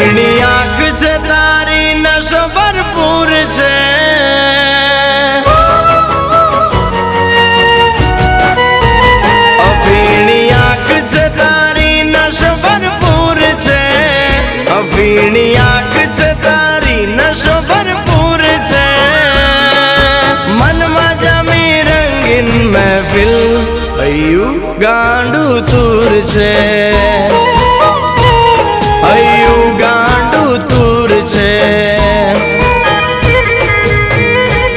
અફીણી આંખ છે તારી નશો ભરપૂર છે અફીણી આંખ છે તારી નશો ભરપૂર છે અફીણી આંખ છે તારી નશો ભરપૂર છે મનમાં જમી રંગીન મહેફિલ હૈયું ગાંડું તૂર છે હૈયું ગાંડું તૂર છે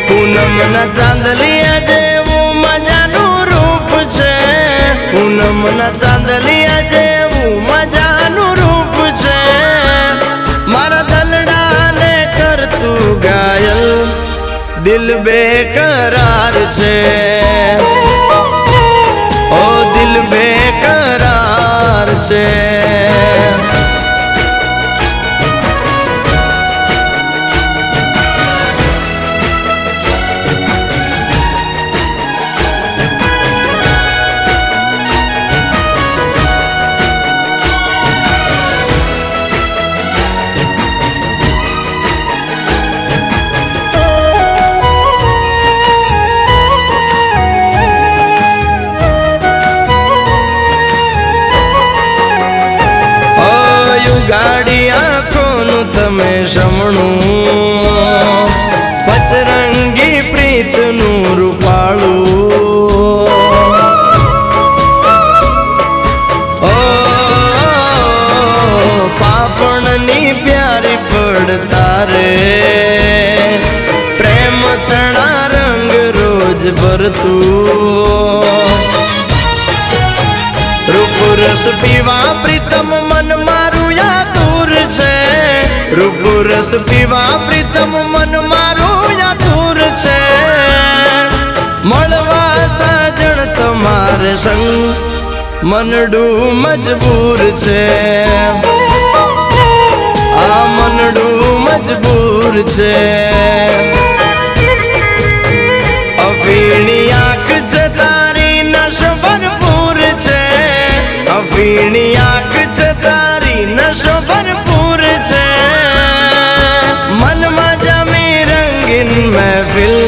પૂનમના ચાંદલિયા જેવું મજાનું રૂપ છે પૂનમના ચાંદલિયા જેવું મજાનું રૂપ છે મારા દલડાને કરતું ઘાયલ દિલ બેકરાર છે ઓ દિલ બેકરાર છે ગાડી આંખોનું તમે સમણું પચરંગી પ્રીતનું રૂપાળું ઓ પાપણની પ્યારી પડતા રે પ્રેમ તણા રંગ રોજ ભરતું રૂપરસ પીવા પ્રીતમ મન મારું યાતુર છે રૂપરસ પીવા પ્રીતમ મન મારું યાતુર છે મળવા સાજણ તમારે સંગ મનડું મજબૂર છે આ મનડું મજબૂર છે અફીણી આંખ છે તારી નશો ભરપૂર છે અફીણી આંખ છે તારી નશો ભરપૂર છે મનમાં જમી રંગીન મહેફિલ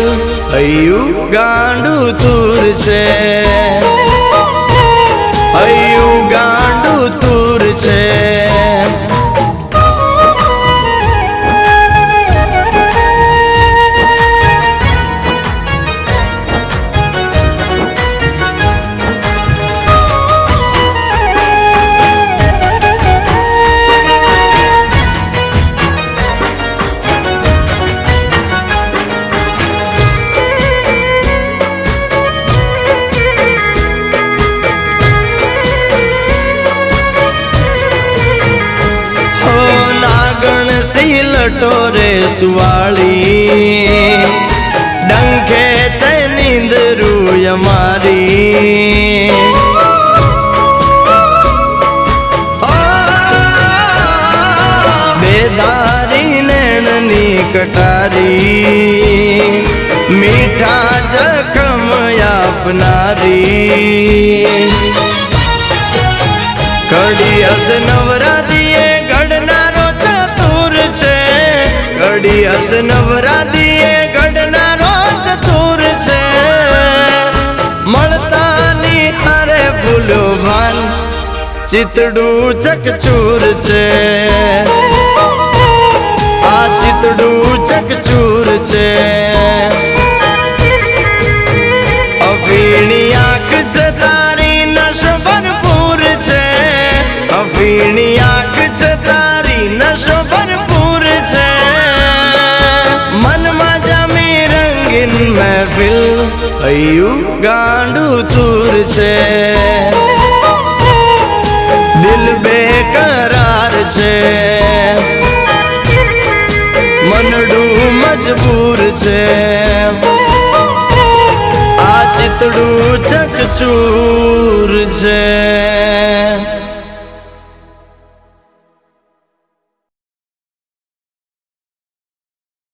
હૈયું ગાંડું તૂર છે હૈયું ગાંડું તૂર છે લટોરે સુવાળી ડંખે છે નીંદરું અમારી બેદારી નૈણની કટારી મીઠા જખમ આપનારી કડી હસ નવરાત્રિએ ઘડનારો ચતુર છે કડી હસ નવરાત્રિએ ઘડનારો ચતુર છે મળતાની હારે ભૂલો ભાન ચિતડું ચકચૂર છે આ ચિતડું ચકચૂર છે અફીણી આંખ છે તારી નશો ભરપૂર છે અફીણી આંખ છે તારી નશો ભરપૂર છે મનમાં જમી રંગીન મહેફિલ હૈયું ગાંડું તૂર છે દિલ બેકરાર છે મનડું મજબૂર છે આ ચિતડું ચકચૂર છે